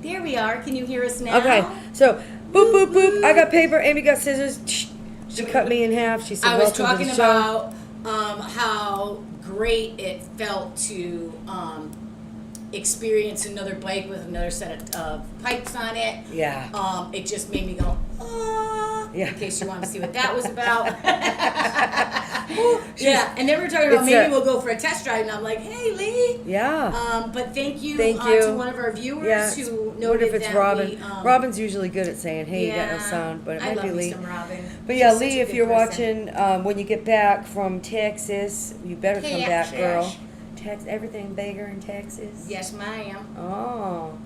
There we are. Can you hear us now? Okay, so boop, boop, boop. I got paper. Amy got scissors. She cut me in half. She said, I was welcome talking to the show. about how great it felt to experience another bike with another set of pipes on it. Yeah. It just made me go, ah, Yeah. in case you want to see what that was about. Yeah, and then we were talking about maybe we'll go for a test drive, and I'm like, hey, Lee. Yeah. But thank you. To one of our viewers who what noted if it's that Robin? Robin's usually good at saying, hey, you got no sound, but it might be Lee. Some Robin. But yeah, She's Lee, such a if good you're person. watching, when you get back from Texas, you better come back, Texas. girl. Everything bigger in Texas. Yes, ma'am. Oh.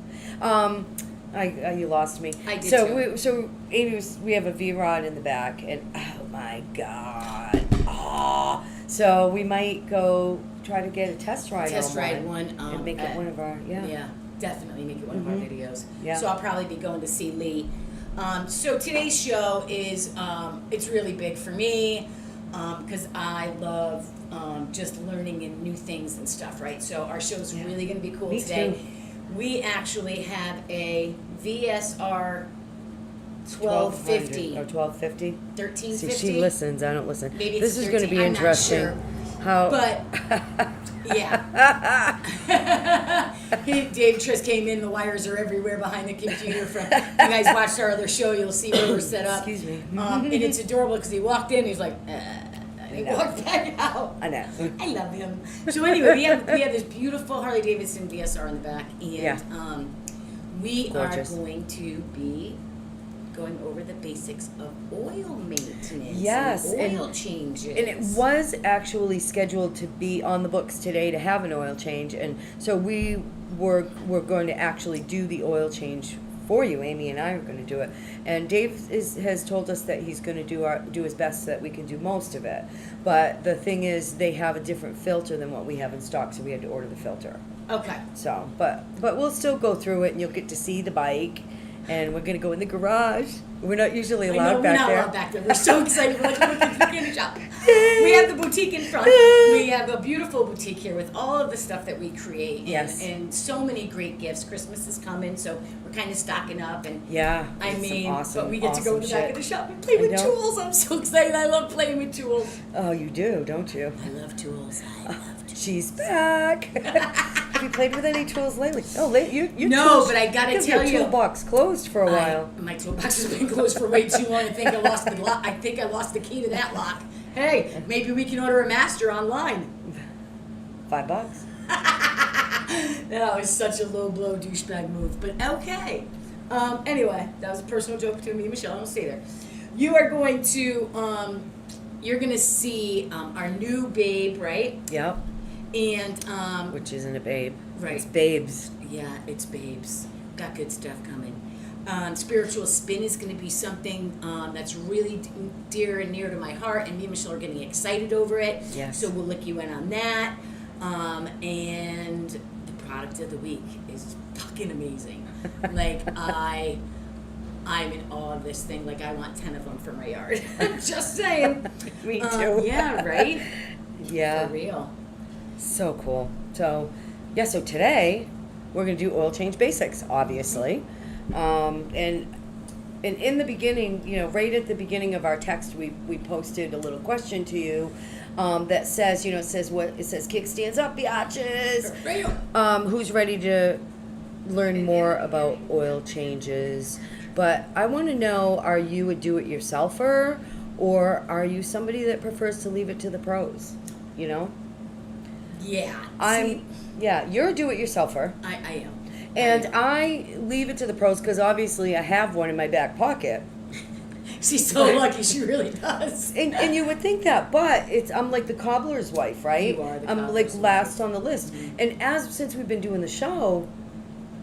You lost me. I did too. So Amy we have a V-Rod in the back, and oh my God. Oh. So we might go try to get a test ride one. And make it one of our, Yeah, definitely make it one of our videos. Yeah. So I'll probably be going to see Lee. So today's show is, it's really big for me because I love just learning and new things and stuff, right? So our show's really going to be cool Me today. too. We actually have a VSR 1250. Or 1250? 1350. See, she listens. I don't listen. Maybe this it's is going to be 13, I'm not interesting. sure. How? But yeah, Dave just came in. The wires are everywhere behind the computer. From you guys watched our other show, you'll see where we're set up. Excuse me. And it's adorable because he walked in. He's like, and he walked back out. I know. I love him. So anyway, we have this beautiful Harley Davidson VSR in the back, and we Gorgeous. are going to be going over the basics of oil maintenance. Yes, and oil changes. And it was actually scheduled to be on the books today to have an oil change, and so we were going to actually do the oil change for you. Amy and I are going to do it, and Dave has told us that he's going to do his best so that we can do most of it. But the thing is, they have a different filter than what we have in stock, so we had to order the filter. Okay. So, but we'll still go through it, and you'll get to see the bike. And we're going to go in the garage. We're not usually allowed back there. We're not allowed back there. We're so excited. We're like, in the shop. We have the boutique in front. We have a beautiful boutique here with all of the stuff that we create. And so many great gifts. Christmas is coming, so we're kind of stocking up. And I mean, but we get to go in the back of the shop and play with tools. I'm so excited. I love playing with tools. Oh, you do, don't you? I love tools. I love tools. She's back. Have you played with any tools lately? Oh, you no, tools, but I gotta tell you, your toolbox closed for a while. My toolbox has been closed for way too long. I think I lost the lock. I think I lost the key to that lock. Hey, maybe we can order a master online. $5. That was such a low blow douchebag move, but okay. Anyway, that was a personal joke between me and Michelle. I don't stay there. You are going to, you're gonna see our new babe, right? Yep. And which isn't a babe. Right. It's babes. Yeah, it's babes. Got good stuff coming. Spiritual Spin is going to be something that's really dear and near to my heart, and me and Michelle are getting excited over it. Yes. So we'll look you in on that. And the product of the week is fucking amazing. Like I'm in awe of this thing. Like I want 10 of them for my yard. Just saying. Me too. Yeah. Right. Yeah. For real. So cool. So, yeah, so today we're going to do oil change basics, obviously. And in the beginning, right at the beginning of our text, we posted a little question to you that says, it says kickstands up, biatches. Who's ready to learn more about oil changes? But I want to know, are you a do-it-yourselfer, or are you somebody that prefers to leave it to the pros? Yeah. You're a do-it-yourselfer. I am. And I leave it to the pros because obviously I have one in my back pocket. She's so lucky, she really does. And you would think that, but I'm like the cobbler's wife, right? You are the I'm like cobbler's last wife. on the list. Mm-hmm. And since we've been doing the show,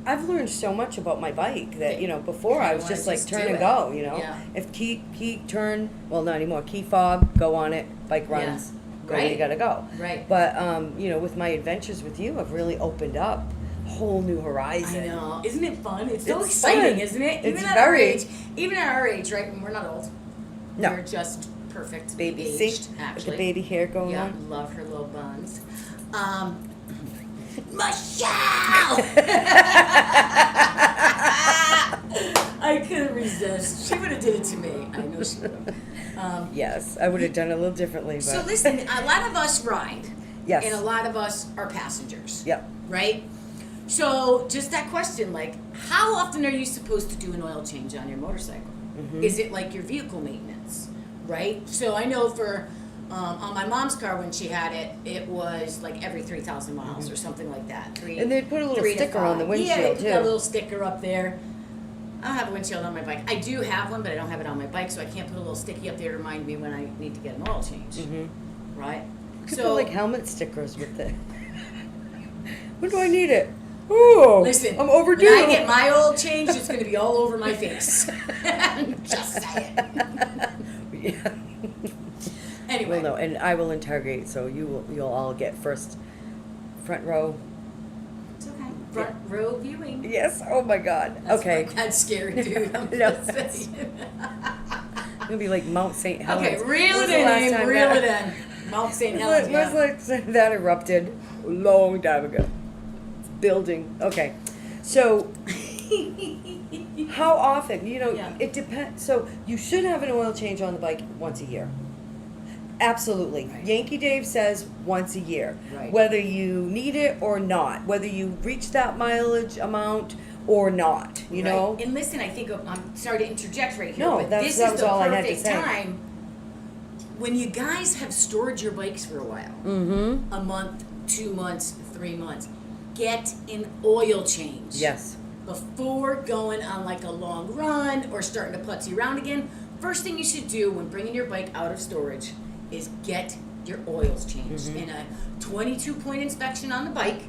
I've learned so much about my bike that, before I was just like turn and go, Yeah. If key turn, well, not anymore, key fob, go on it, bike runs. Yeah. Go where you gotta go. Right. But with my adventures with you, I've really opened up a whole new horizon. I know. Isn't it fun? It's so It's exciting, fun. isn't it? It's Even at very- our age, right? When we're not old. No. We're just perfect Baby, aged, see? With actually. the baby hair going Yeah, on. love her little buns. Michelle! I couldn't resist. She would have did it to me. I know she would have. Yes, I would have done it a little differently. But. So listen, a lot of us ride. Yes. And a lot of us are passengers. Yep. Right? So just that question, like, how often are you supposed to do an oil change on your motorcycle? Mm-hmm. Is it like your vehicle maintenance? Right? So I know for on my mom's car when she had it, it was like every 3,000 miles or something like that. And they'd put a little sticker on the windshield, yeah, too. Yeah, a little sticker up there. I don't have a windshield on my bike. I do have one, but I don't have it on my bike, so I can't put a little sticky up there to remind me when I need to get an oil change. Mm-hmm. Right? You could put like helmet stickers with it. When do I need it? Oh, listen, I'm overdue. When I get my oil change, it's going to be all over my face. Just saying. Yeah. Anyway. Well, no, and I will interrogate, so you'll all get front row. It's okay. Front row viewing. Yes. Oh my God. Okay. That's scary, dude. I'm No, just saying. It'll be like Mount St. Helens. Okay, reel When's it the last in, time reel that- it in. Mount St. Helens. When's like that erupted a long time ago? It's building. Okay. So how often? Yeah. It depends. So you should have an oil change on the bike once a year. Absolutely. Right. Yankee Dave says once a year. Right. Whether you need it or not, whether you reach that mileage amount or not, you know? And listen, I think I'm sorry to interject right here, No, but that this was is the all I had to perfect say. time when you guys have stored your bikes for a while, Mm-hmm. a month, 2 months, 3 months, get an oil change. Yes. Before going on like a long run or starting to putty around again. First thing you should do when bringing your bike out of storage is get your oils changed Mm-hmm. in a 22-point inspection on the bike,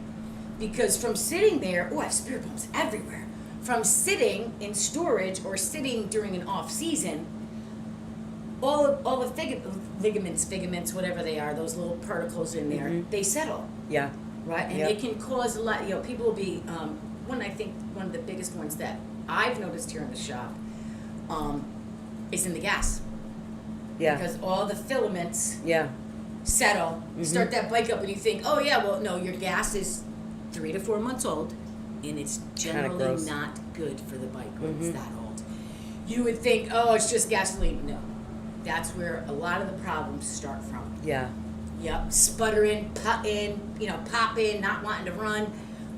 because from sitting there, I have spear bumps everywhere. From sitting in storage or sitting during an off season, all the ligaments, whatever they are, those little particles in there, Mhm. they settle, Yeah. right? And Yep. they can cause a lot. People will be one of the biggest ones that I've noticed here in the shop is in the gas. Yeah. Because all the filaments Yeah. settle, Mhm. start that bike up, and you think, oh yeah, well no, your gas is 3 to 4 months old, and it's generally gross. not good for the bike when it's Mhm. that old. You would think, oh, it's just gasoline. No, that's where a lot of the problems start from. Yeah. Yep, sputtering, popping, not wanting to run.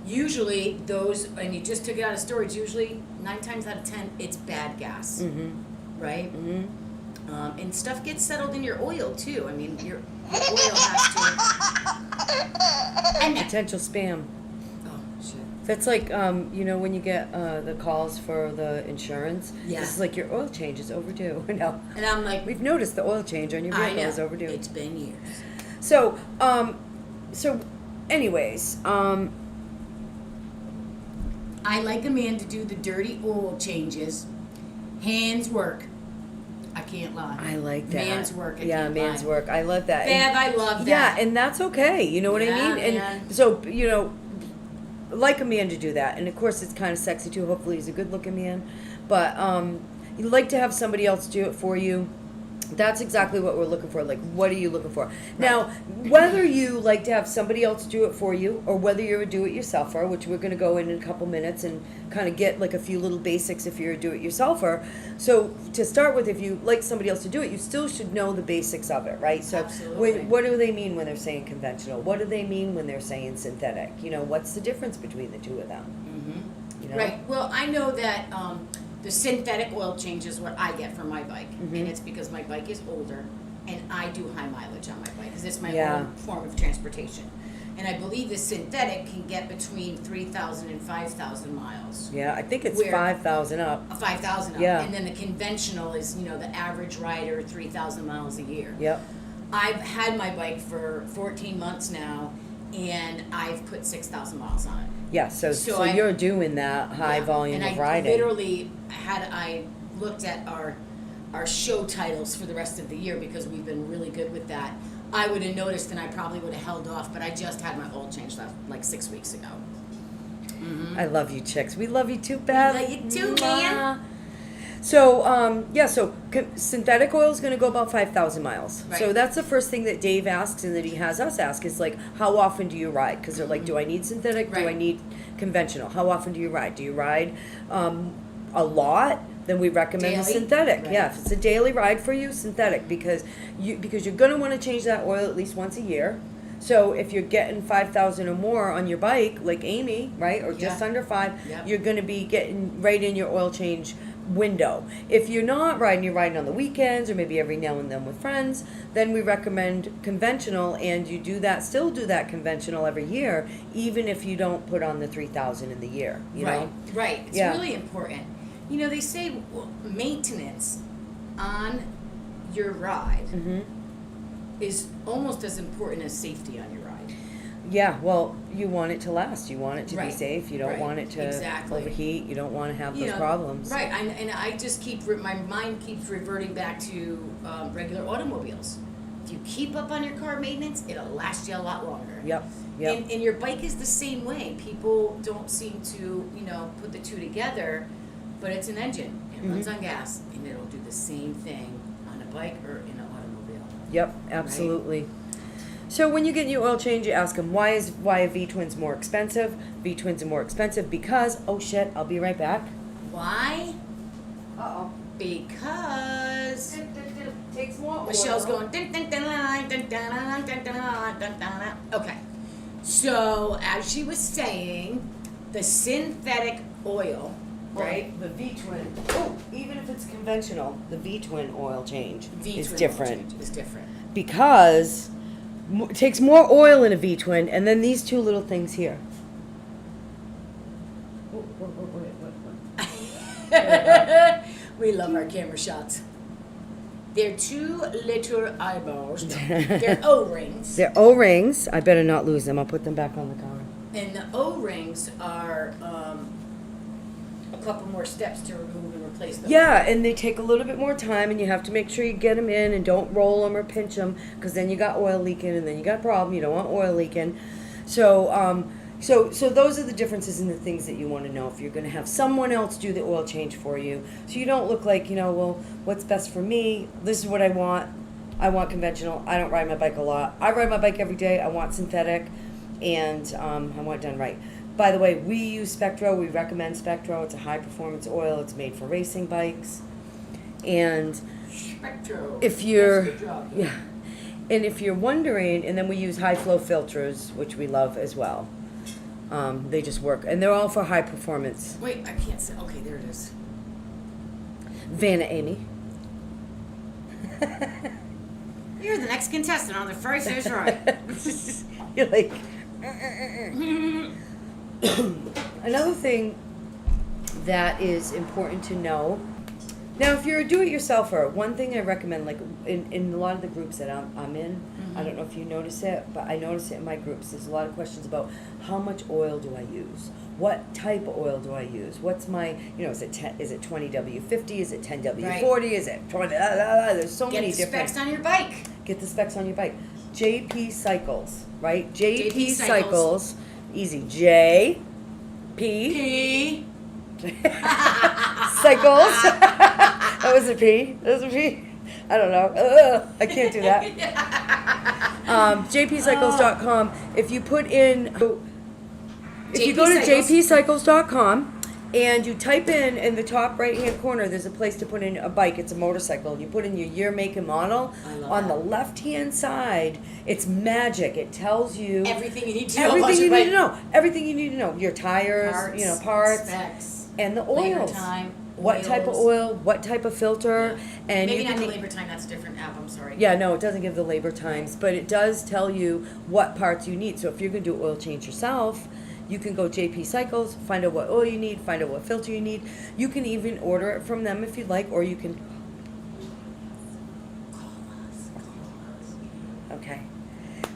Usually those, and you just took it out of storage, usually 9 times out of 10, it's bad gas, Mm-hmm. right? Mm-hmm. And stuff gets settled in your oil too. I mean, your oil has to. And that. Potential spam. Oh shit. That's like, when you get the calls for the insurance. Yeah. This is like your oil change is overdue. No. And I'm like, We've noticed the oil change on your I vehicle know. is overdue. It's been years. So, anyways, I like a man to do the dirty oil changes. Hands work. I can't lie. I like that. Man's work. I Yeah, can't man's lie. work. I love that. Bev, I love Yeah, that. and that's okay. You know what I Yeah, mean? And man. so, like a man to do that. And of course, it's kind of sexy too. Hopefully, he's a good looking man. But you like to have somebody else do it for you. That's exactly what we're looking for. Like, what are you looking for? Now, whether you like to have somebody else do it for you or whether you're a do-it-yourselfer, which we're going to go in a couple minutes and kind of get like a few little basics if you're a do-it-yourselfer. So to start with, if you like somebody else to do it, you still should know the basics of it, right? So Absolutely. what do they mean when they're saying conventional? What do they mean when they're saying synthetic? What's the difference between the two of them? Mm-hmm. You know? Right. Well, I know that the synthetic oil change is what I get from my bike, Mhm. and it's because my bike is older, and I do high mileage on my bike because it's my Yeah. own form of transportation. And I believe the synthetic can get between 3,000 and 5,000 miles. Yeah, I think it's Where- 5,000 up. 5,000 up. Yeah. And then the conventional is, the average rider, 3,000 miles a year. Yep. I've had my bike for 14 months now, and I've put 6,000 miles on it. Yeah, so So I- you're doing that high Yeah. volume and of riding. I literally I looked at our show titles for the rest of the year because we've been really good with that. I would have noticed and I probably would have held off, but I just had my oil changed like 6 weeks ago. I love you, chicks. We love you too, Beth. love you too, man. So, synthetic oil is going to go about 5,000 miles. Right. So that's the first thing that Dave asks and that he has us ask is like, how often do you ride? Because they're like, do I need synthetic? Do I Right. need conventional? How often do you ride? Do you ride a lot? then we recommend the Daily? synthetic. Right. Yeah, if it's a daily ride for you, synthetic, because you're gonna want to change that oil at least once a year. So if you're getting 5,000 or more on your bike, like Amy, right, or just Yeah. under 5, Yep. you're gonna be getting right in your oil change window. If you're not riding, you're riding on the weekends or maybe every now and then with friends, then we recommend conventional, and you still do that conventional every year, even if you don't put on the 3,000 in the year, you Right, know? right. It's Yeah. really important. You know, they say maintenance on your ride Mm-hmm. is almost as important as safety on your ride. Yeah, well, you want it to last. You want it to be Right, safe. You don't right, want it to exactly. overheat. You don't want to have You those know, problems. Right, and I just my mind keeps reverting back to regular automobiles. If you keep up on your car maintenance, it'll last you a lot longer. Yep, yep. And your bike is the same way. People don't seem to, put the two together, but it's an engine. It runs Mhm. on gas, and it'll do the same thing on a bike or in an automobile. Yep, absolutely. So when you get your oil change, you ask them, why are V-twins more expensive? V-twins are more expensive because, oh shit, I'll be right back. Why? Uh-oh. Because Takes more oil. Michelle's going. Dun, dun, dun, dun, dun, dun, dun, dun, dun, dun, dun. Okay. So as she was saying, the synthetic oil, right? The V-twin. Oh, even if it's conventional, the V-twin oil change V-twin is oil different. change is different. Because it takes more oil in a V-twin, and then these two little things here. We love our camera shots. They're 2 little eyeballs. No, they're O-rings. They're O-rings. I better not lose them. I'll put them back on the counter. And the O-rings are a couple more steps to remove and replace them. Yeah, and they take a little bit more time, and you have to make sure you get them in and don't roll them or pinch them, because then you got oil leaking, and then you got a problem. You don't want oil leaking. So, so those are the differences in the things that you want to know if you're going to have someone else do the oil change for you. So you don't look like, well, what's best for me? This is what I want. I want conventional. I don't ride my bike a lot. I ride my bike every day. I want synthetic, and I want it done right. By the way, we use Spectro. We recommend Spectro. It's a high-performance oil. It's made for racing bikes. And Spectro. if you're, That's a good job. yeah, and if you're wondering, and then we use high-flow filters, which we love as well. They just work, and they're all for high performance. Wait, I can't say. Okay, there it is. Vanna Amy. You're the next contestant on The Price is Right. You're like. Another thing that is important to know. Now, if you're a do-it-yourselfer, one thing I recommend, like in a lot of the groups that I'm in, I don't know if you notice it, but I notice it in my groups. There's a lot of questions about how much oil do I use? What type of oil do I use? What's my, is it 20W50? Is it 10W40? Is it 20? There's so many Get the different. specs on your bike. Get the specs on your bike. JP Cycles, right? JP, JP Cycles. Easy. J P P. Cycles. That was a P. That was a P. I don't know. I can't do that. JPcycles.com. If you put in, if you go to JPcycles.com and you type in the top right-hand corner, there's a place to put in a bike. It's a motorcycle. You put in your year, make, and model. I love On that. the left-hand side, it's magic. It tells you Everything you need to know about everything your you bike. need to know. Everything you need to know. Your tires, parts, specs, and the labor oils. time, What type of oils. oil? What type of filter? And Maybe you not can the labor time. That's a different app. I'm sorry. yeah, no, it doesn't give the labor times, but it does tell you what parts you need. So if you're going to do oil change yourself, you can go JP Cycles, find out what oil you need, find out what filter you need. You can even order it from them if you'd like, or you can. Okay.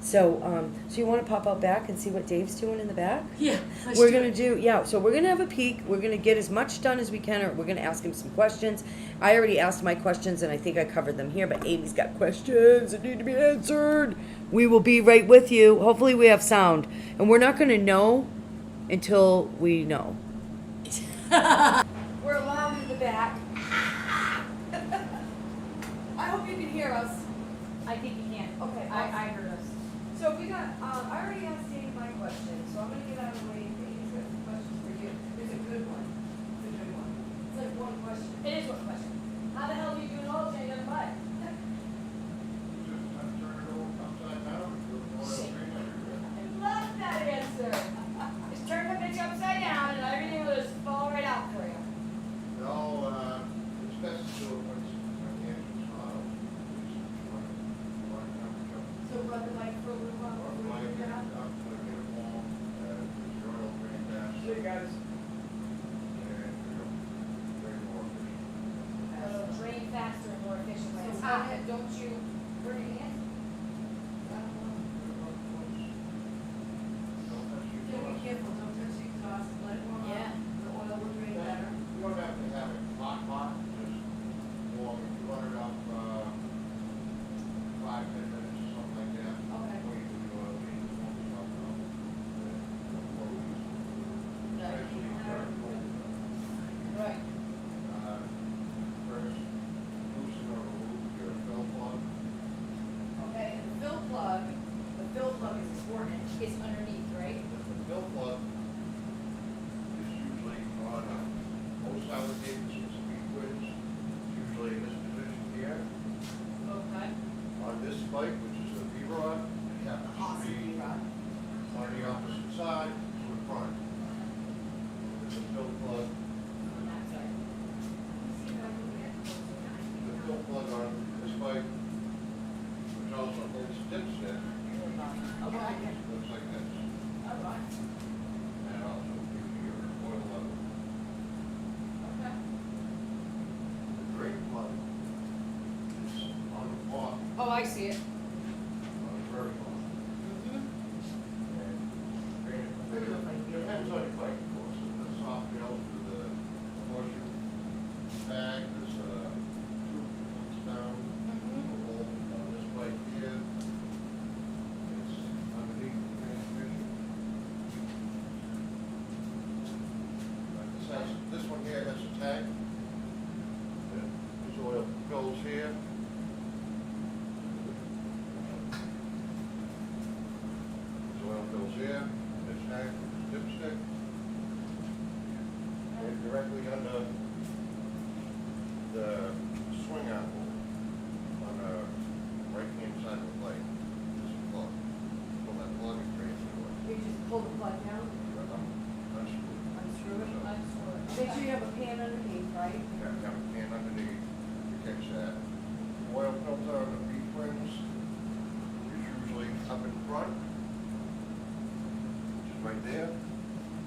So, so you want to pop out back and see what Dave's doing in the back? Yeah. We're gonna do so we're gonna have a peek. We're gonna get as much done as we can, or we're gonna ask him some questions. I already asked my questions, and I think I covered them here. But Amy's got questions that need to be answered. We will be right with you. Hopefully, we have sound, and we're not gonna know until we know. We're loud in the back. I hope you can hear us. I think you can. Okay, I heard us. So we got, I already asked Dave my question, so I'm gonna get out of the way. Dave's got some questions for you. It's a good one. It's a good one. It's like one question. It is one question. How the hell do you do an oil change on a bike? Just turn it over upside down and do an oil change everywhere. I love that answer. Just turn the bitch upside down and everything will just fall right out for you. No, it's best to do it when the engine's not open. Run temperature. So run the bike for a little while Or or blanket get it out. up, put it warm, put your oil drain down. guys. And it'll drain more efficient. It'll drain faster and more efficiently. So Ah, how- don't you burn your hands? Don't touch your Yeah, be exhaust. careful, don't touch the exhaust, let it warm Yeah. up, the oil will drain better. You don't have to have it hot, just warm, if you run it up, 5-10 minutes or something like that. Okay. Before you do the oil change, warm yourself up. Especially if you're cold. Right. First, loosen or remove your fill plug. Okay, and the fill plug is important. It's underneath, right? The fill plug is usually on most alligators and speed quits, usually in this position here. Okay. On this bike, which is a V-rod, it happens to be on the opposite side to the front. There's a fill plug, the fill plug on this bike, which also holds dipstick, Okay. looks like this. All right. And also gives you your oil level. Okay. The brake plug is on the bottom, Oh, I see it. on the very bottom. And it depends on your bike, of course. The soft gel for the washer bag, there's a tube that comes down, a hole on this bike here. It's underneath the transmission. This one here has a tank. This oil goes here. This oil goes here, this tank, dipstick. And directly under the swing arm on the right-hand side of the plate. This is plug. Pull that plug and transfer it. You just pull the plug down, Unscrew. unscrew it. So, Make sure you have a pan underneath, right? you have to have a can underneath to catch that. Oil filter on the V-twins is usually up in front, which is right there,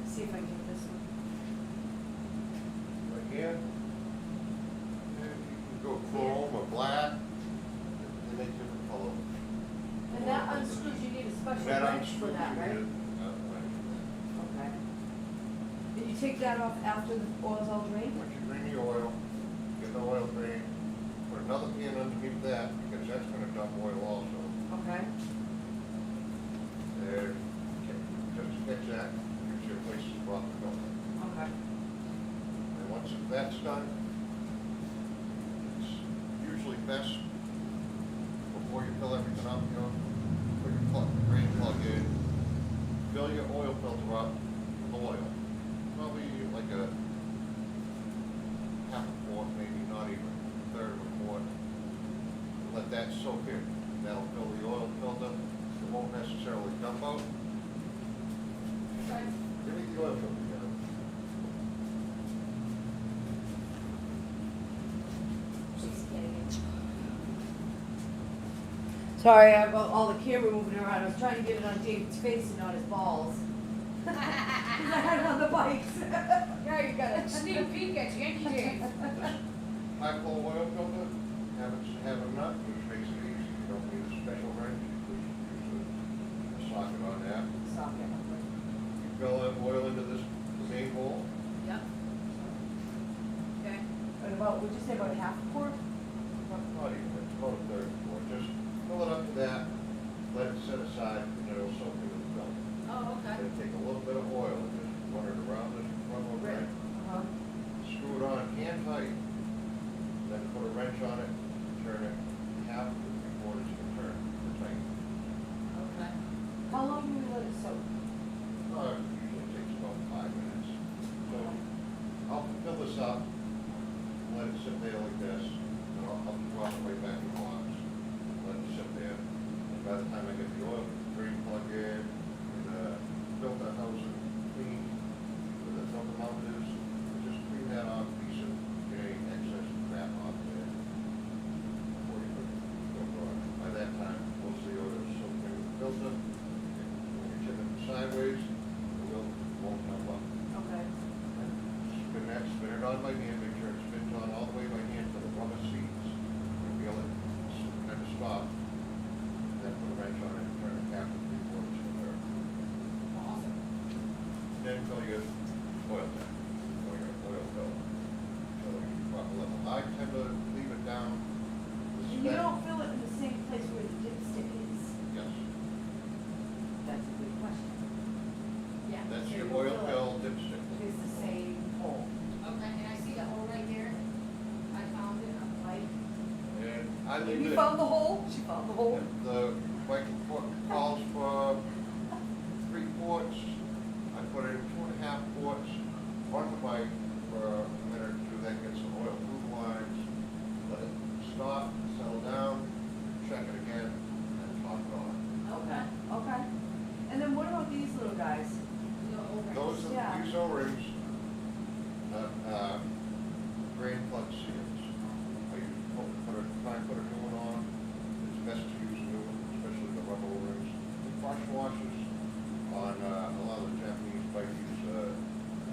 See if I can get this one. right here. And you can go chrome or black, they make different colors. And that unscrews, you need a special That wrench for unscrews, that, you right? need a wrench for that. Okay. And you take that off after the oil's all drained? Once you drain the oil, get the oil drain, put another pan underneath that, because that's gonna dump oil also. Okay. There, just to catch that, gives you a place to drop the filter. Okay. And once that's done, it's usually best, before you fill everything up, you know, put your plug, drain plug in, fill your oil filter up with oil. Probably like a half a quart, maybe not even a third of a quart. Let that soak in. That'll fill the oil filter. It won't necessarily dump out. Give me the oil filter together. She's getting it. Sorry, I've got all the camera moving around. I was trying to get it on David's face and not his balls. Because I had it on the bikes. Yeah, you got a sneak peek at Yankee Jane. High flow oil filter, have a nut, which makes it easy. You don't need a special wrench. You use a socket on that. Socket. You fill that oil into this main hole. Yep. Okay. And about, would you say about half a quart? Not even, it's about a third quart. Just fill it up to that, let it set aside, and it'll soak into the filter. Oh, okay. Then take a little bit of oil and just run it around this rubber ring. Uh-huh. Screw it on hand tight. Then put a wrench on it, turn it half to 3/4 of a turn, the tight. Okay. How long do we let it soak? Usually takes about 5 minutes. So I'll fill this up, sit there like this, and I'll go all the way back to the box, let it sit there. And by the time I get the oil drain plug in, and filter housing clean, where the filter mount is, just clean that off, piece of, get any excess crap off there. Before you put the filter on. By that time, most of the oil is soaked in the filter, and when you tip it sideways, the oil won't come up. Okay. Spin it on by hand, make sure it spins on all the way by hand to the rubber seats. You feel it kind of stop. Then put a wrench on it and turn it half to 3/4 to the Awesome. Then fill your oil tank, or your oil fill. So you proper level. I tend to leave it down. And you don't fill it in the same place where the dipstick is? Yes, That's a good question. Yeah. that's So your you oil fill it. fill dipstick. It's the same hole. Okay, and I see the hole right there. I found it, I'm like, And I Have leave you it. found the hole? She found the hole. If the bike calls for 3 quarts, I put in 2.5 quarts on the bike for a minute or two, then get some oil through lines, let it stop, settle down, check it again, and top it on. Okay, okay. And then what about these little guys? the O-rings. Those are, Yeah. these O-rings, drain plug seals. I try and put a new one on, it's best to use a new one, especially the rubber O-rings. The crush washers on, a lot of the Japanese bike use,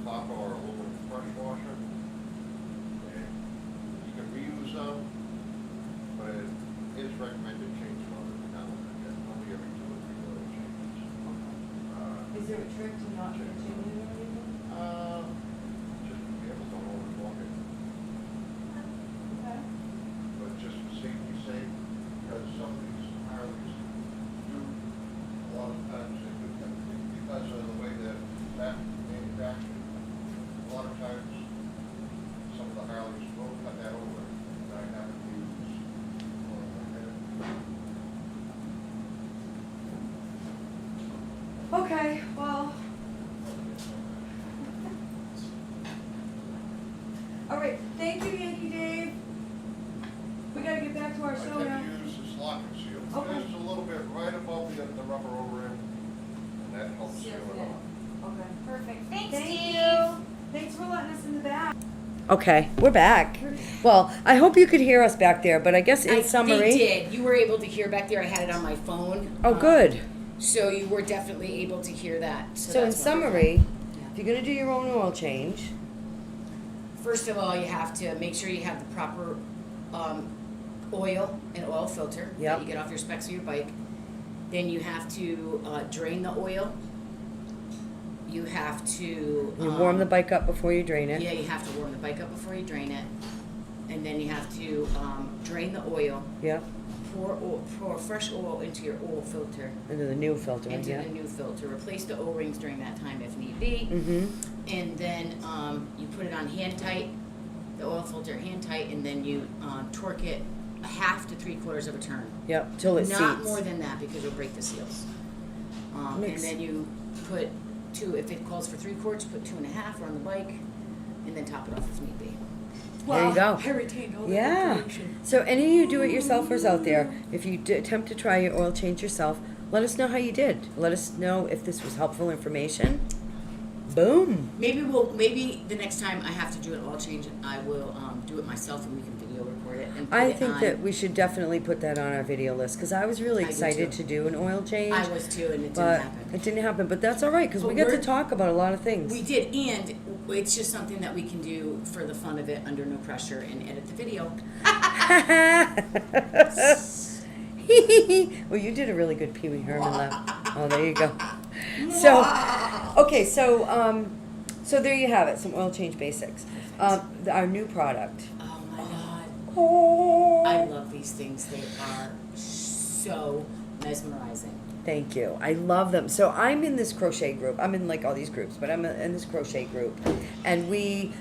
copper or aluminum crush washer. And you can reuse them, but it is recommended changing on it now and again, only every 2 or 3 oil changes. Is there a trick to not continue or anything? Just be careful, don't overclock it, Okay. but just for safety's sake, because some of these Harleys do, a lot of times, because of the way they're manufactured, a lot of times, some of the Harleys will cut that over, and I haven't used oil like that. Okay, well. All right, thank you, Yankee Dave. We gotta get back to our I show tend now. to use this lock and seal, Okay. just a little bit right above the rubber over-end, and that helps seal Seals it it. off. Okay. Perfect. Thanks, Thank Steve. you. Thanks for letting us in the back. Okay, we're back. Well, I hope you could hear us back there, but I guess in summary. They did. You were able to hear back there. I had it on my phone. Oh, good. So you were definitely able to hear that. So in that's summary, wonderful. if you're gonna do your own oil change, First of all, you have to make sure you have the proper oil and oil filter Yep. that you get off your specs of your bike. Then you have to drain the oil. You have to you warm the bike up before you drain it. Yeah, you have to warm the bike up before you drain it, and then you have to drain the oil. Yep. Pour fresh oil into your oil filter, Into the new filter, into yeah. the new filter. Replace the O-rings during that time if need be. Mm-hmm. And then you put it on hand tight, the oil filter hand tight, and then you torque it a half to 3/4 of a turn. Yep. Till it Not seats. more than that because you'll break the seals. And Makes- then you put 2, if it calls for 3 quarts, put 2.5 on the bike, and then top it off if need be. There you go. I retained all that Yeah. information. So any of you do-it-yourselfers out there, if you attempt to try your oil change yourself, let us know how you did. Let us know if this was helpful information. Boom. Maybe the next time I have to do an oil change, I will do it myself and we can video record it and put I it think on. that we should definitely put that on our video list because I was really I do excited too. to do an oil change. I was too, and it didn't but happen. it didn't happen. But that's all right because we But get to we're- talk about a lot of things. We did, and it's just something that we can do for the fun of it, under no pressure, and edit the video. Well, you did a really good Pee Wee Herman laugh. Oh, there you go. So, okay, so there you have it. Some oil change basics. Our new product. Oh my god. Oh. I love these things. They are so mesmerizing. Thank you. I love them. So I'm in this crochet group. I'm in like all these groups, but I'm in this crochet group, and we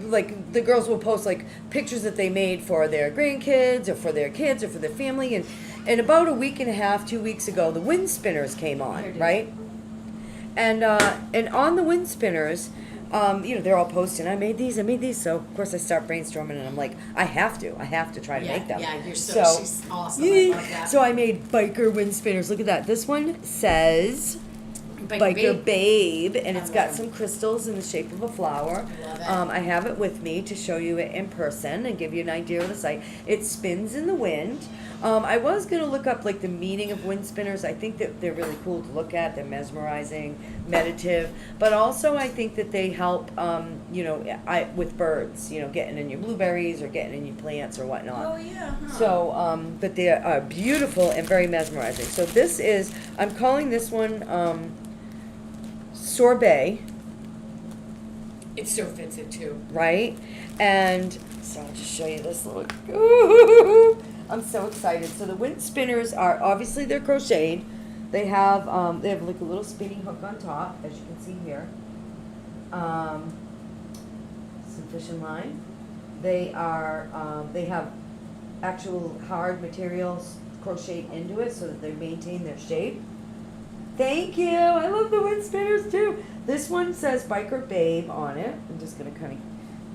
like the girls will post like pictures that they made for their grandkids or for their kids or for their family, and about a week and a half, 2 weeks ago, the wind spinners came Here it on, is. right? And on the wind spinners, they're all posting, I made these. So of course I start brainstorming and I'm like, I have to try to Yeah, make them. yeah, she's awesome. I love that. So I made biker wind spinners. Look at that. This one says Biker Babe, and it's got some crystals in the shape of a flower. Love it. I have it with me to show you it in person and give you an idea of the site. It spins in the wind. I was going to look up like the meaning of wind spinners. I think that they're really cool to look at. They're mesmerizing, meditative, but also I think that they help, with birds, getting in your blueberries or getting in your plants or whatnot. Oh yeah. Huh. So, but they are beautiful and very mesmerizing. So this is, I'm calling this one Sorbet, It so fits it too. right? And so I'll just show you this little, ooh, I'm so excited. So the wind spinners are, obviously they're crocheted. They have like a little spinning hook on top, as you can see here. Some fishing line. They have actual hard materials crocheted into it so that they maintain their shape. Thank you. I love the wind spinners too. This one says Biker Babe on it. I'm just gonna kind of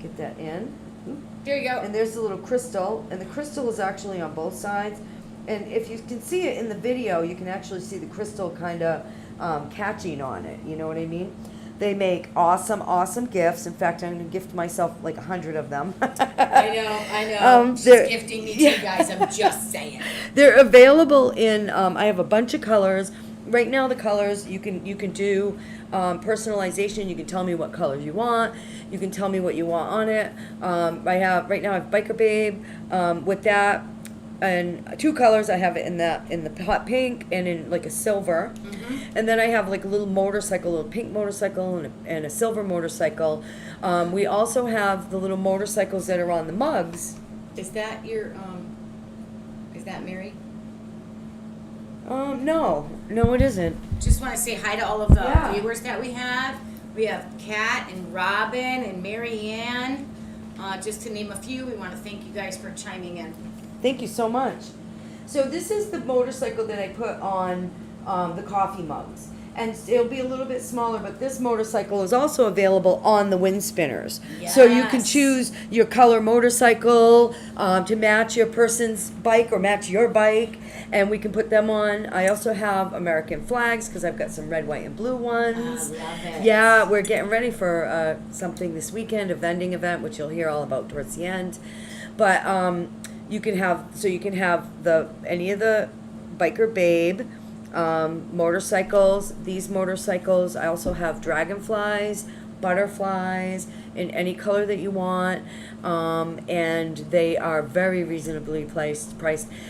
get that in. Oop. There you go. And there's the little crystal, and the crystal is actually on both sides. And if you can see it in the video, you can actually see the crystal kind of catching on it. You know what I mean? They make awesome gifts. In fact, I'm going to gift myself like 100 of them. I know. She's gifting me too, guys. I'm just saying. They're available in, I have a bunch of colors. Right now the colors, you can do personalization. You can tell me what colors you want. You can tell me what you want on it. Right now I have Biker Babe with that. And 2 colors. I have it in the hot pink and in like a silver. Mm-hmm. And then I have like a little motorcycle, a little pink motorcycle and a silver motorcycle. We also have the little motorcycles that are on the mugs. Is that your is that Mary? No, it isn't. Just want to say hi to all of the Yeah. viewers that we have. We have Kat and Robin and Mary Ann. Just to name a few, we want to thank you guys for chiming in. Thank you so much. So this is the motorcycle that I put on the coffee mugs. And it'll be a little bit smaller, but this motorcycle is also available on the wind spinners. So you can Yes. choose your color motorcycle to match your person's bike or match your bike, and we can put them on. I also have American flags because I've got some red, white, and blue ones. I love it. Yeah, we're getting ready for something this weekend, a vending event, which you'll hear all about towards the end. But you can have any of the Biker Babe motorcycles. These motorcycles, I also have dragonflies, butterflies in any color that you want, and they are very reasonably priced,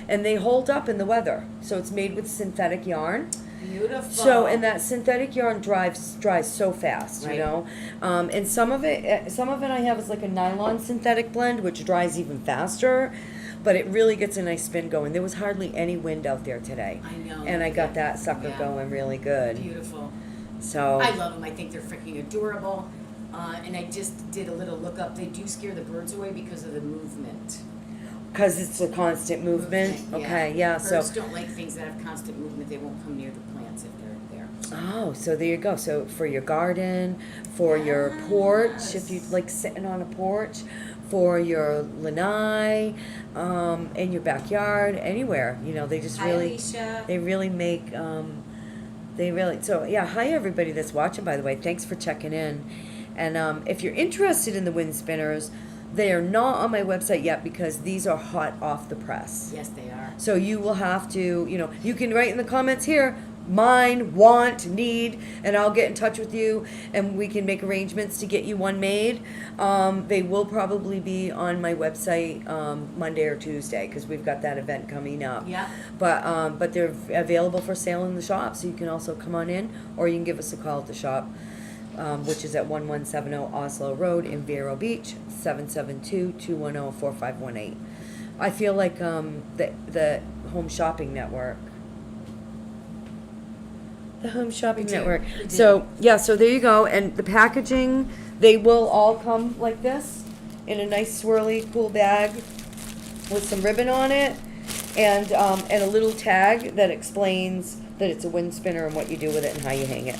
and they hold up in the weather. So it's made with synthetic yarn. Beautiful. So, and that synthetic yarn dries so fast, Right. you know. And some of it I have is like a nylon synthetic blend, which dries even faster. But it really gets a nice spin going. There was hardly any wind out there today. I know. And I got that sucker Yeah. going really good. Beautiful. So, I love them. I think they're freaking adorable. And I just did a little look up. They do scare the birds away because of the movement. because it's a constant movement. Okay, yeah. So, Birds don't like things that have constant movement. They won't come near the plants if they're there. oh, so there you go. So for your garden, for your porch, if you like sitting on a porch, for your lanai, in your backyard, anywhere. You know, they just Hi, really, Alicia. they really make, so yeah, hi everybody that's watching, by the way. Thanks for checking in. And if you're interested in the wind spinners, they are not on my website yet because these are hot off the press. Yes, they are. So you will have to, you can write in the comments here, mine, want, need, and I'll get in touch with you and we can make arrangements to get you one made. They will probably be on my website Monday or Tuesday because we've got that event coming up. Yeah. But they're available for sale in the shop, so you can also come on in or you can give us a call at the shop. Which is at 1170 Oslo Road in Vero Beach, 772-210-4518. I feel like the Home Shopping Network. The Home Shopping We do. Network. We do. So, yeah, so there you go. And the packaging, they will all come like this in a nice swirly, cool bag with some ribbon on it and a little tag that explains that it's a wind spinner and what you do with it and how you hang it.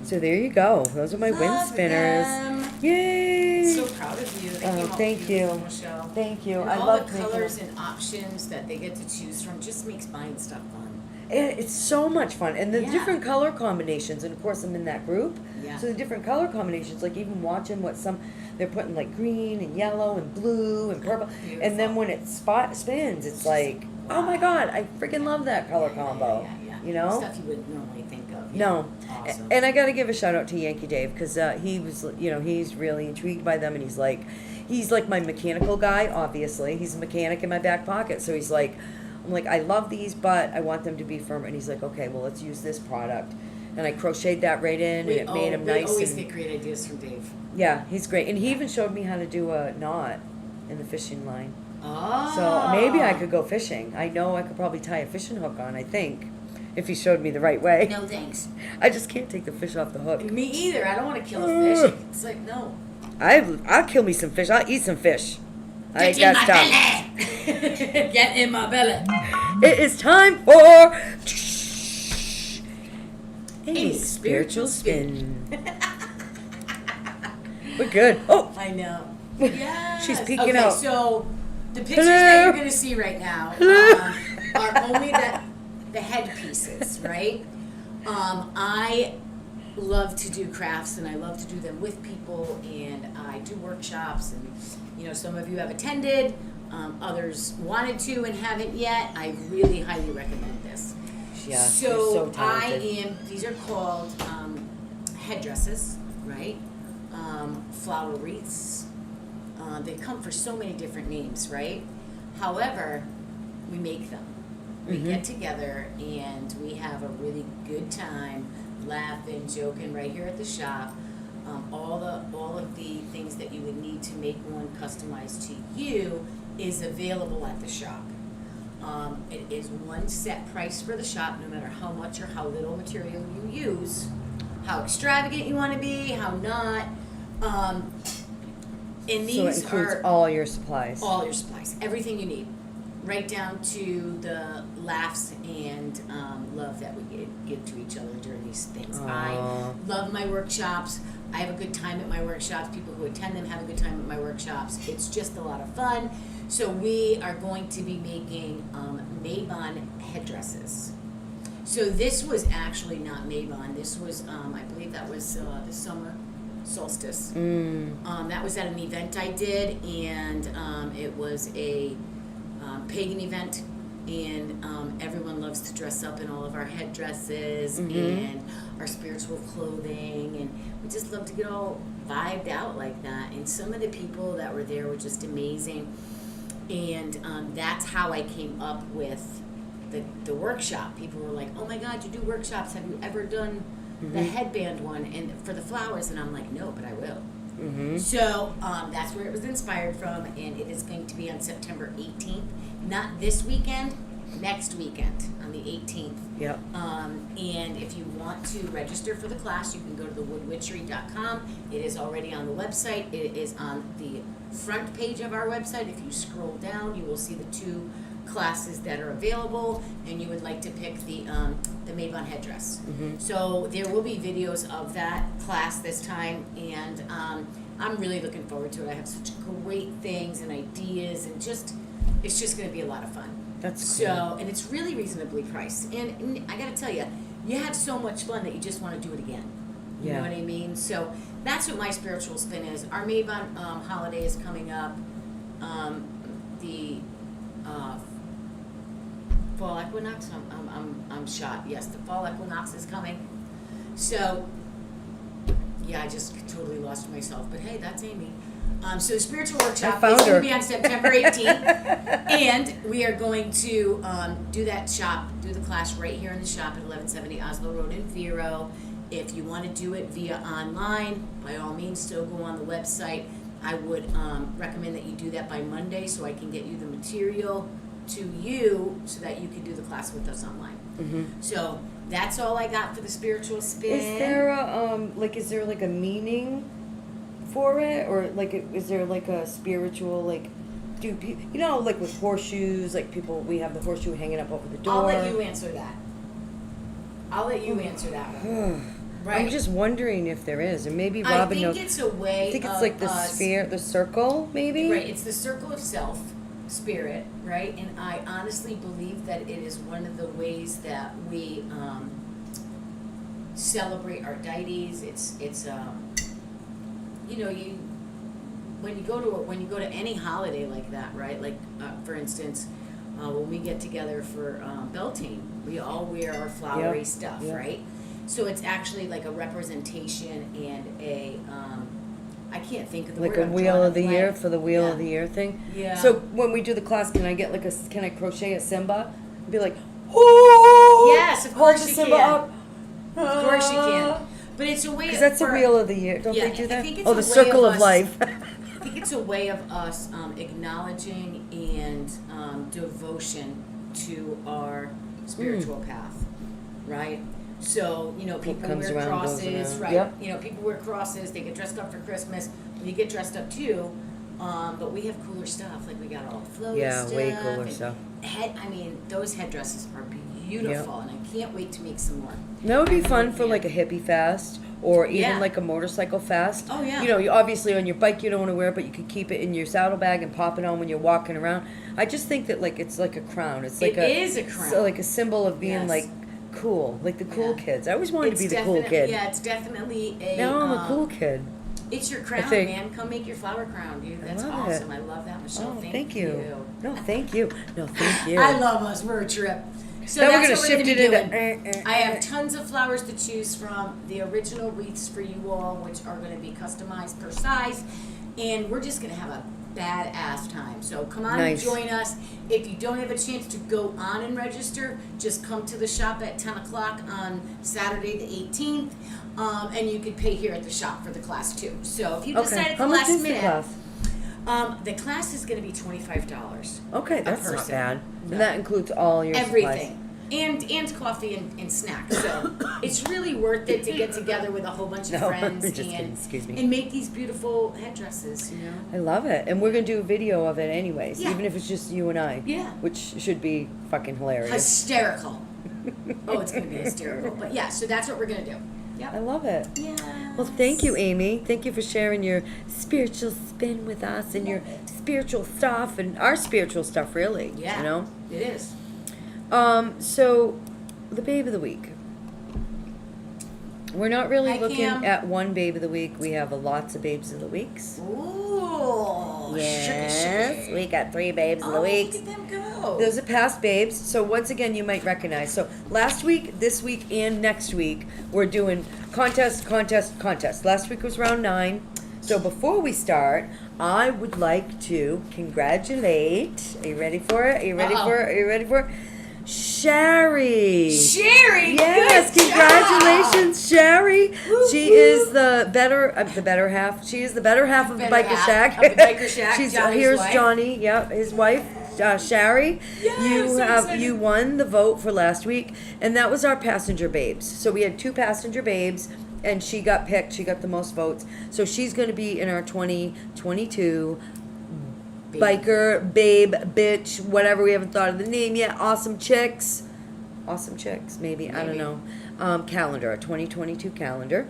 So there you go. Those are my wind Love spinners. them. Yay! So proud of you. They Oh, came out thank beautiful, you. Michelle. Thank you. And I all love the making colors them. and options that they get to choose from just makes buying stuff fun. And it's so much fun. And the Yeah. different color combinations, and of course I'm in that group. Yeah. So the different color combinations, like even watching what they're putting like green and yellow and blue and purple. And then Beautiful. when it spins, it's like, oh my God, I freaking love that color combo. Yeah. You know? Stuff you wouldn't normally think of. No. Awesome. And I got to give a shout out to Yankee Dave because he was, he's really intrigued by them, and he's like my mechanical guy. Obviously, he's a mechanic in my back pocket, so he's like, I'm like, I love these, but I want them to be firm. And he's like, okay, well, let's use this product. And I crocheted that right in, and it made him nice. We always and, get great ideas from Dave. yeah, he's great, and he even showed me how to do a knot in the fishing line. Oh. So maybe I could go fishing. I know I could probably tie a fishing hook on. I think, if he showed me the right way. No thanks. I just can't take the fish off the hook. Me either. I don't want to kill a fish. It's like, no. I'll kill me some fish. I'll eat some fish. I ain't got stuff. belly. Get in my belly. It is time for a spiritual spin. We're good. Oh, I know. Yeah. She's peeking out. So the pictures Hello? that you're going to see right now Hello? are only the head pieces, right? I love to do crafts, and I love to do them with people, and I do workshops, and some of you have attended, others wanted to and haven't yet. I really highly recommend this. yeah. So, you're so talented. these are called headdresses, right? Flower wreaths. They come for so many different names, right? However, we make them. We get together and we have a really good time, laughing, joking right here at the shop. All of the things that you would need to make one customized to you is available at the shop. It is one set price for the shop, no matter how much or how little material you use, how extravagant you want to be, how not. And So it these includes are all your supplies. all your supplies, everything you need, right down to the laughs and love that we give to each other during these things. Aww. I love my workshops. I have a good time at my workshops. People who attend them have a good time at my workshops. It's just a lot of fun. So we are going to be making Mabon headdresses. So this was actually not Mabon. This was, I believe that was the summer solstice. That was at an event I did, and it was a pagan event, and everyone loves to dress up in all of our headdresses and our spiritual clothing, and we just love to get all vibed out like that. And some of the people that were there were just amazing, and that's how I came up with the workshop. People were like, oh my God, you do workshops, have you ever done the headband one and for the flowers? And I'm like, no, but I will. So that's where it was inspired from, and it is going to be on September 18th. Not this weekend, next weekend on the 18th. Yep. And if you want to register for the class, you can go to thewoodwitchery.com. It is already on the website. It is on the front page of our website. If you scroll down, you will see the 2 classes that are available, and you would like to pick the Mabon headdress. So there will be videos of that class this time, and I'm really looking forward to it. I have such great things and ideas, and it's just going to be a lot of fun. That's so, cool. and it's really reasonably priced. And I got to tell you, you have so much fun that you just want to do it again. You know what I mean? So that's what my spiritual spin is. Our Mabon holiday is coming up. The fall equinox. I'm shot. Yes, the fall equinox is coming. So, yeah, I just totally lost myself. But hey, that's Amy. So the spiritual workshop is going to be on September 18th, and we are going to do the class right here in the shop at 1170 Oslo Road in Vero. If you want to do it via online, by all means, still go on the website. I would recommend that you do that by Monday, so I can get you the material to you so that you can do the class with us online. So that's all I got for the spiritual spin. Is there a meaning for it, or is there a spiritual do people, with horseshoes, we have the horseshoe hanging up over the door? I'll let you answer that. I'll let you answer that one. Right. I'm just wondering if there is, and maybe I Robin think knows. it's a way I think it's of like the us, sphere, the circle, maybe. right, it's the circle of self, spirit, right? And I honestly believe that it is one of the ways that we celebrate our deities. It's you know, when you go to any holiday like that, right? Like for instance, when we get together for Beltane, we all wear our flowery Yep, stuff, yep. right? So it's actually like a representation and a I can't think of the Like word. a I'm wheel drawing of the blank. year for the wheel Yeah. of the year thing. Yeah. So when we do the class, can I get like can I crochet a Simba? Be like, oh. Yes, of hold course the you Simba can. up. Of course you can. But it's a way Because that's the for- wheel of the year. Don't Yeah, they do I that? think it's Oh, a the way circle of of us- life. I think it's a way of us acknowledging and devotion to our spiritual path, right? So, you know, people comes wear around, goes crosses, around. right? Yep. You know, people wear crosses, they get dressed up for Christmas, we get dressed up too, but we have cooler stuff, like we got all flowy Yeah, stuff. way cooler and stuff. Those headdresses are beautiful, and I can't wait to make some more. That would be I'm fun looking for at- like a hippie fest or even Yeah. like a motorcycle fest. Oh, yeah. You know, you obviously on your bike you don't want to wear it, but you could keep it in your saddlebag and pop it on when you're walking around. I just think that like it's like a crown. It's like It is a crown. So like a symbol of being Yes. like cool, like the cool Yeah. kids. I always wanted It's to be the cool kid. Yeah, it's definitely a. Now I'm a cool kid. It's your crown, think. man. Come make your flower crown, dude. That's love it. awesome. I love that, Michelle. Oh, thank thank you. No, thank you. No, thank you. I love us. We're a trip. So Now we're that's gonna what shift be it into, doing. I have tons of flowers to choose from. The original wreaths for you all, which are going to be customized per size, and we're just going to have a badass time. So come on Nice. and join us. If you don't have a chance to go on and register, just come to the shop at 10 o'clock on Saturday the 18th, and you can pay here at the shop for the class too. So if you decide Okay. at How the much last is the minute, class? the class is going to be $25. Okay, that's not person. bad. No. And that includes all your Everything. And coffee and snacks. So it's really worth it to get together with a whole bunch of No, friends just kidding. Excuse me. and make these beautiful headdresses, you know? I love it. And we're going to do a video of it anyways, Yeah. even if it's just you and I. Yeah. Which should be fucking hilarious. Hysterical. Oh, it's going to be hysterical. But yeah, so that's what we're going to do. I Yep. love it. Yeah. Well, thank you, Amy. Thank you for sharing your spiritual spin with us and your spiritual stuff and our spiritual stuff, really. Yeah. You know? It is. So, the babe of the week. We're not really Hi, looking Cam. at one babe of the week. We have lots of babes of the weeks. Ooh. Yes, Sugar. we got 3 babes of Oh, the look week. at them go. Those are past babes. So once again, you might recognize. So last week, this week, and next week, we're doing contest. Last week was round 9. So before we start, I would like to congratulate. Are you ready for it? Are you ready Uh-oh. for it? Are you ready for it? Sherry. Sherry, Yes, good congratulations, Sherry. Woo, She woo. is the better half. She is the better half of the Better biker half shack. of the biker shack, She's Johnny's here's wife. Johnny. Yep, his wife, Sherry. Yes, you so have excited. you won the vote for last week, and that was our passenger babes. So we had 2 passenger babes, and she got picked. She got the most votes. So she's going to be in our 2022 biker babe bitch whatever. We haven't thought of the name yet. Awesome chicks, maybe. I don't Maybe. know. Calendar, a 2022 calendar,